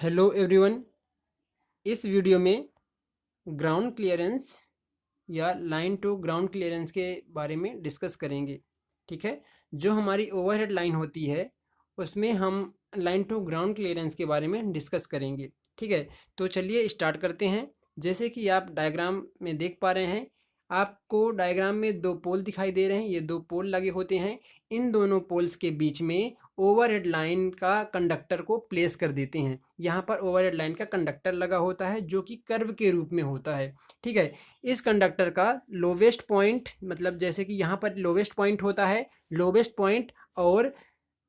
Hello everyone. इस video में ground clearance या लाइन टू ग्राउंड क्लियरेंस के बारे में डिस्कस करेंगे। ठीक है, जो हमारी ओवरहेड लाइन होती है उसमें हम लाइन टू ग्राउंड क्लियरेंस के बारे में डिस्कस करेंगे। ठीक है, तो चलिए स्टार्ट करते हैं। जैसे कि आप डायग्राम में देख पा रहे हैं, आपको डायग्राम में दो पोल दिखाई दे रहे हैं। ये दो पोल लगे होते हैं। इन दोनों पोल्स के बीच में ओवरहेड लाइन का कंडक्टर को प्लेस कर देते हैं। यहाँ पर ओवरहेड लाइन का कंडक्टर लगा होता है जो कि कर्व के रूप में होता है। ठीक है, इस कंडक्टर का लोवेस्ट पॉइंट, मतलब जैसे कि यहाँ पर लोवेस्ट पॉइंट होता है, लोवेस्ट पॉइंट और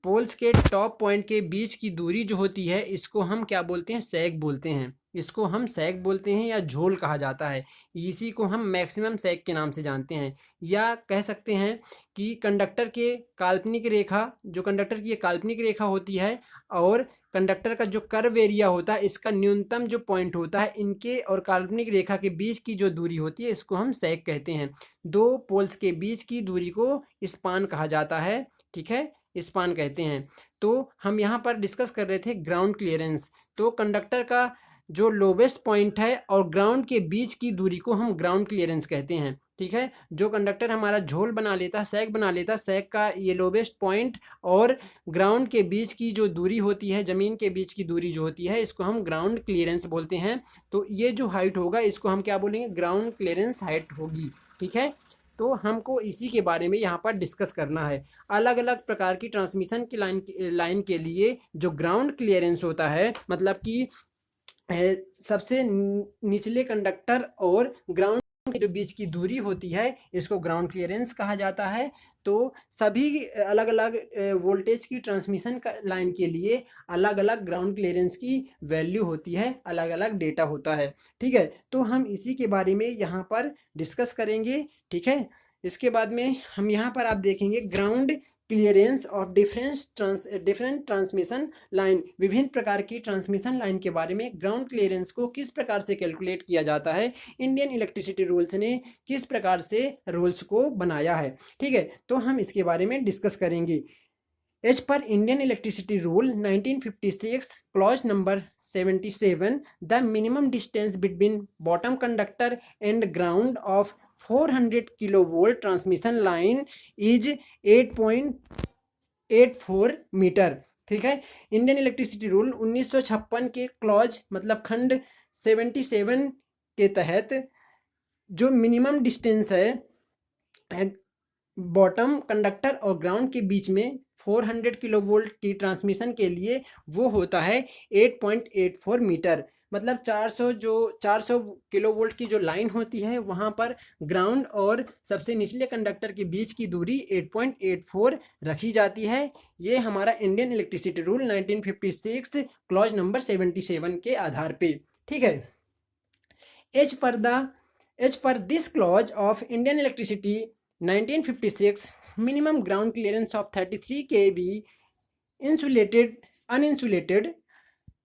पोल्स के टॉप पॉइंट के बीच की दूरी जो होती है इसको हम क्या बोलते हैं, सैग बोलते हैं। इसको हम सैग बोलते हैं या झोल कहा जाता है। इसी को हम मैक्सिमम सैग के नाम से जानते हैं। या कह सकते हैं कि कंडक्टर के काल्पनिक रेखा, जो कंडक्टर की ये काल्पनिक रेखा होती है और कंडक्टर का जो कर्व एरिया होता है, इसका न्यूनतम जो पॉइंट होता है, इनके और काल्पनिक रेखा के बीच की जो दूरी होती है इसको हम सैग कहते हैं। दो पोल्स के बीच की दूरी को स्पान कहा जाता है। ठीक है, स्पान कहते हैं। तो हम यहाँ पर डिस्कस कर रहे थे ग्राउंड क्लियरेंस। तो कंडक्टर का जो लोवेस्ट पॉइंट है और ग्राउंड के बीच की दूरी को हम ग्राउंड क्लियरेंस कहते हैं। ठीक है, जो कंडक्टर हमारा झोल बना लेता है, सैग बना लेता है, सैग का ये लोवेस्ट पॉइंट और ग्राउंड के बीच की जो दूरी होती है, ज़मीन के बीच की दूरी जो होती है, इसको हम ग्राउंड क्लियरेंस बोलते हैं। तो ये जो हाइट होगा इसको हम क्या बोलेंगे, ग्राउंड क्लियरेंस हाइट होगी। ठीक है, तो हमको इसी के बारे में यहाँ पर डिस्कस करना है। अलग अलग प्रकार की ट्रांसमिशन की लाइन के लिए जो ग्राउंड क्लियरेंस होता है, मतलब कि सबसे निचले कंडक्टर और ग्राउंड के जो बीच की दूरी होती है इसको ग्राउंड क्लियरेंस कहा जाता है। तो सभी अलग अलग वोल्टेज की ट्रांसमिशन लाइन के लिए अलग अलग ग्राउंड क्लियरेंस की वैल्यू होती है, अलग अलग डेटा होता है। ठीक है, तो हम इसी के बारे में यहाँ पर डिस्कस करेंगे। ठीक है, इसके बाद में हम यहाँ पर आप देखेंगे ground clearance of different transmission line. विभिन्न प्रकार की ट्रांसमिशन लाइन के बारे में ग्राउंड क्लियरेंस को किस प्रकार से कैलकुलेट किया जाता है, इंडियन इलेक्ट्रिसिटी रूल्स ने किस प्रकार से रूल्स को बनाया है। ठीक है, तो हम इसके बारे में डिस्कस करेंगे। As per Indian electricity rule 1956 clause number 77, the minimum distance between bottom conductor and ground of 400 kilovolt transmission line is 8.84 metre. ठीक है, इंडियन इलेक्ट्रिसिटी रूल 1956 के क्लॉज मतलब खंड 77 के तहत जो मिनिमम डिस्टेंस है बॉटम कंडक्टर और ग्राउंड के बीच में 400 किलोवोल्ट की ट्रांसमिशन के लिए, वो होता है 8.84 मीटर। मतलब 400 किलोवोल्ट की जो लाइन होती है वहाँ पर ग्राउंड और सबसे निचले कंडक्टर के बीच की दूरी 8.84 रखी जाती है। ये हमारा Indian electricity rule 1956 clause number 77 के आधार पे। ठीक है, as per this clause of Indian electricity 1956, minimum ground clearance of 33 kV uninsulated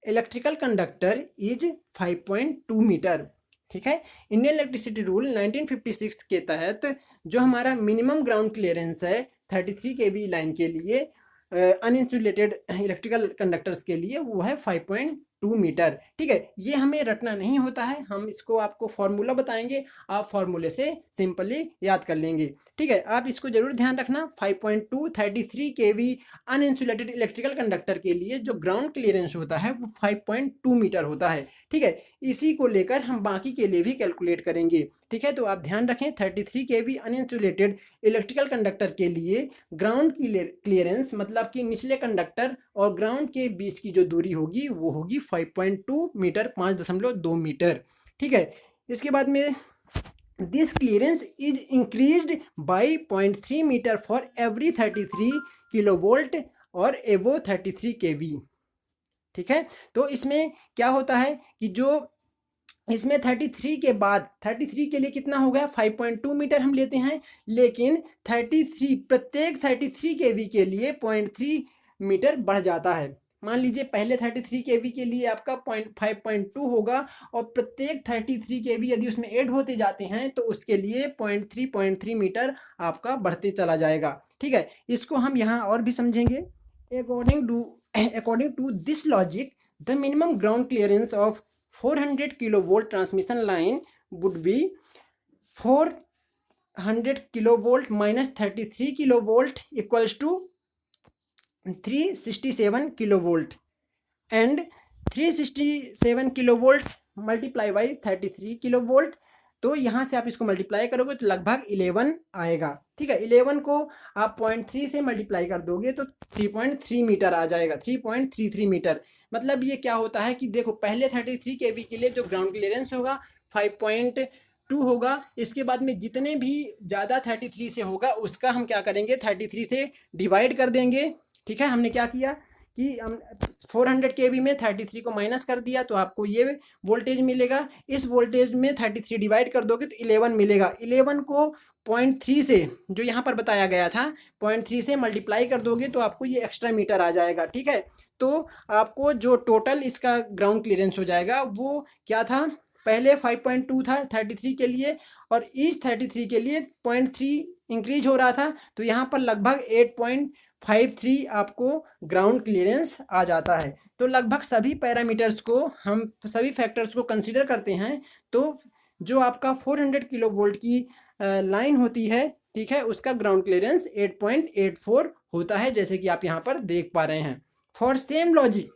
electrical conductor is 5.2 metre. ठीक है, इंडियन इलेक्ट्रिसिटी रूल 1956 के तहत जो हमारा मिनिमम ग्राउंड क्लियरेंस है 33 kV लाइन के लिए, अनइंसुलेटेड इलेक्ट्रिकल कंडक्टर्स के लिए, वो है 5.2 मीटर। ठीक है, ये हमें रटना नहीं होता है, हम इसको आपको फॉर्मूला बताएंगे, आप फॉर्मूले से सिंपली याद कर लेंगे। ठीक है, आप इसको जरूर ध्यान रखना। 5.2 33 kV अनइंसुलेटेड इलेक्ट्रिकल कंडक्टर के लिए जो ग्राउंड क्लियरेंस होता है वो 5.2 मीटर होता है। ठीक है, इसी को लेकर हम बाकी के लिए भी कैलकुलेट करेंगे। ठीक है, तो आप ध्यान रखें 33 kV अनइंसुलेटेड इलेक्ट्रिकल कंडक्टर के लिए ग्राउंड क्लियरेंस मतलब कि निचले कंडक्टर और ग्राउंड के बीच की जो दूरी होगी वो होगी 5.2 मीटर, 5.2 मीटर। ठीक है, इसके बाद में this clearance is increased by 0.3 metre for every 33 kilovolt और एवो 33 kV। ठीक है, तो इसमें क्या होता है कि जो इसमें 33 के बाद 33 के लिए कितना हो गया, 5.2 मीटर हम लेते हैं, लेकिन 33 प्रत्येक 33 kV के लिए 0.3 मीटर बढ़ जाता है। मान लीजिए पहले 33 kV के लिए आपका 5.2 होगा और प्रत्येक 33 kV यदि उसमें ऐड होते जाते हैं तो उसके लिए 0.3 मीटर आपका बढ़ते चला जाएगा। ठीक है, इसको हम यहाँ और भी समझेंगे। According to this logic the minimum ground clearance of 400 kilovolt transmission line would be 400 kilovolt minus 33 kilovolt equals to 367 kilovolt and 367 kilovolt multiply by 33 kilovolt. तो यहाँ से आप इसको मल्टीप्लाई करोगे तो लगभग 11 आएगा। ठीक है, 11 को आप 0.3 से मल्टीप्लाई कर दोगे तो 3.3 मीटर आ जाएगा, 3.33 मीटर। मतलब ये क्या होता है कि देखो, पहले 33 केवी के लिए जो ग्राउंड क्लियरेंस होगा 5.2 होगा। इसके बाद में जितने भी ज़्यादा 33 से होगा उसका हम क्या करेंगे, 33 से डिवाइड कर देंगे। ठीक है, हमने क्या किया कि हम 400 केवी में 33 को माइनस कर दिया तो आपको ये वोल्टेज मिलेगा। इस वोल्टेज में 33 डिवाइड कर दोगे तो 11 मिलेगा। 11 को 0.3 से, जो यहाँ पर बताया गया था, 0.3 से मल्टीप्लाई कर दोगे तो आपको ये एक्स्ट्रा मीटर आ जाएगा। ठीक है, तो आपको जो टोटल इसका ग्राउंड क्लियरेंस हो जाएगा वो क्या था, पहले 5.2 था 33 के लिए और इस 33 के लिए 0.3 इंक्रीज हो रहा था, तो यहाँ पर लगभग 8.53 आपको ग्राउंड क्लियरेंस आ जाता है। तो लगभग सभी पैरामीटर्स को हम, सभी फैक्टर्स को कंसीडर करते हैं तो जो आपका 400 किलो वोल्ट की लाइन होती है, ठीक है, उसका ग्राउंड क्लियरेंस 8.84 होता है, जैसे कि आप यहाँ पर देख पा रहे हैं। For same logic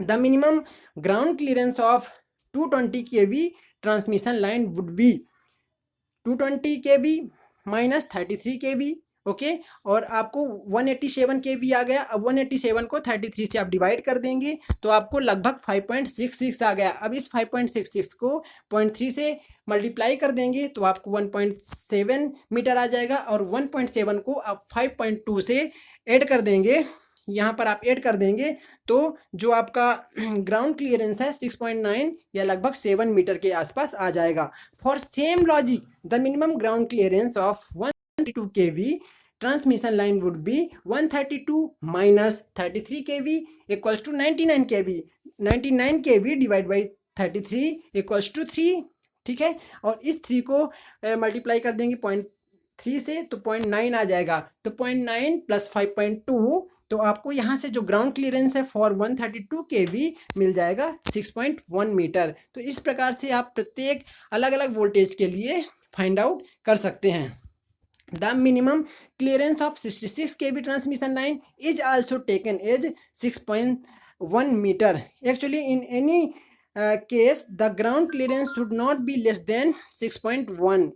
the minimum ground clearance of 220 kV transmission line would B 220 kV minus 33 kV। Okay, और आपको 187 kV आ गया। अब 187 को 33 से आप डिवाइड कर देंगे तो आपको लगभग 5.66 आ गया। अब इस 5.66 को 0.3 से मल्टीप्लाई कर देंगे तो आपको 1.7 मीटर आ जाएगा और 1.7 को आप 5.2 से ऐड कर देंगे, यहाँ पर आप ऐड कर देंगे तो जो आपका ग्राउंड क्लियरेंस है 6.9 या लगभग 7 मीटर के आसपास आ जाएगा। For same logic the minimum ground clearance of 132 kV transmission line would be 132 minus 33 kV equals to 99 kV। 99 kV divide by 33 equals to 3। ठीक है, और इस 3 को मल्टीप्लाई कर देंगे 0.3 से तो 0.9 आ जाएगा। तो 0.9 प्लस 5.2 तो आपको यहाँ से जो ग्राउंड क्लियरेंस है फॉर 132 kV मिल जाएगा 6.1 मीटर। तो इस प्रकार से आप प्रत्येक अलग अलग वोल्टेज के लिए फाइंड आउट कर सकते हैं। The minimum clearance of 66 kV transmission line is also taken as 6.1 meter. Actually, in any case, the ground clearance should not be less than 6.1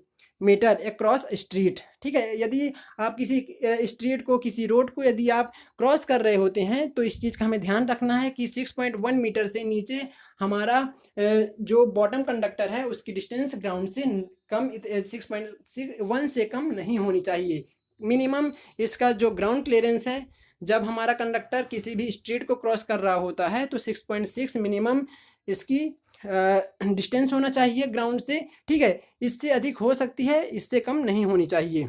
metre across street. ठीक है, यदि आप किसी स्ट्रीट को, किसी रोड को यदि आप क्रॉस कर रहे होते हैं तो इस चीज़ का हमें ध्यान रखना है कि 6.1 मीटर से नीचे हमारा जो बॉटम कंडक्टर है उसकी डिस्टेंस ग्राउंड से कम, 6.1 से कम नहीं होनी चाहिए। मिनिमम इसका जो ग्राउंड क्लियरेंस है जब हमारा कंडक्टर किसी भी स्ट्रीट को क्रॉस कर रहा होता है तो 6.6 मिनिमम इसकी डिस्टेंस होना चाहिए ग्राउंड से। ठीक है, इससे अधिक हो सकती है, इससे कम नहीं होनी चाहिए।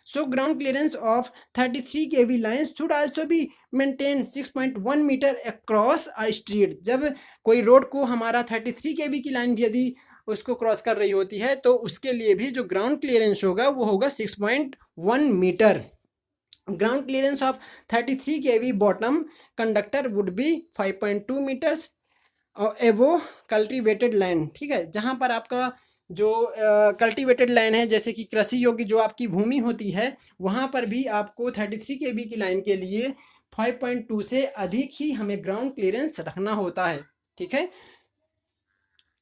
So ground clearance of 33 kV line should also be maintain 6.1 metre across a street. जब कोई रोड को हमारा 33 kV की लाइन भी यदि उसको क्रॉस कर रही होती है तो उसके लिए भी जो ग्राउंड क्लियरेंस होगा वो होगा 6.1 metre. Ground clearance of 33 kV bottom conductor would be 5.2 metres above cultivated land. ठीक है, जहाँ पर आपका जो कल्टीवेटेड लैंड है, जैसे कि कृषि योग्य जो आपकी भूमि होती है, वहाँ पर भी आपको 33 kV की लाइन के लिए 5.2 से अधिक ही हमें ग्राउंड क्लियरेंस रखना होता है। ठीक है,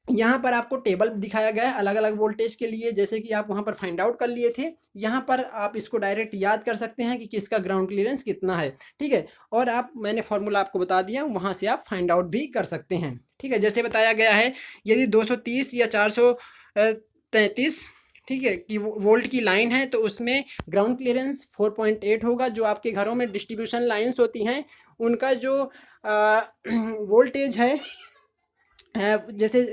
यहाँ पर आपको टेबल दिखाया गया है अलग अलग वोल्टेज के लिए, जैसे कि आप वहाँ पर फाइंड आउट कर लिए थे। यहाँ पर आप इसको डायरेक्ट याद कर सकते हैं कि किसका ग्राउंड क्लियरेंस कितना है। ठीक है, और आप, मैंने फॉर्मूला आपको बता दिया, वहाँ से आप फाइंड आउट भी कर सकते हैं। ठीक है, जैसे बताया गया है यदि 230 या 433 ठीक है कि वोल्ट की लाइन है तो उसमें ग्राउंड क्लियरेंस 4.8 होगा। जो आपके घरों में डिस्ट्रीब्यूशन लाइन्स होती हैं उनका जो वोल्टेज है, जैसे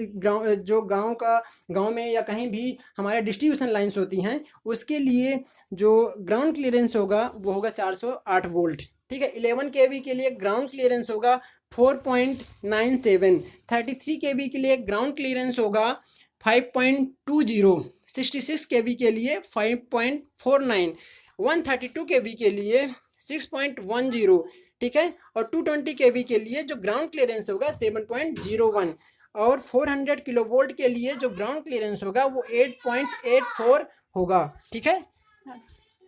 जो गांव में या कहीं भी हमारे डिस्ट्रीब्यूशन लाइंस होती हैं उसके लिए जो ग्राउंड क्लियरेंस होगा वो होगा 408 वोल्ट। ठीक है, 11 kV के लिए ग्राउंड क्लियरेंस होगा 4.97, 33 kV के लिए ग्राउंड क्लियरेंस होगा 5.20, 66 kV के लिए 5.49, 132 kV के लिए 6.10, ठीक है। और 220 केवी के लिए जो ग्राउंड क्लियरेंस होगा 7.01, और 400 किलो वोल्ट के लिए जो ग्राउंड क्लियरेंस होगा वो 8.84 होगा। ठीक है।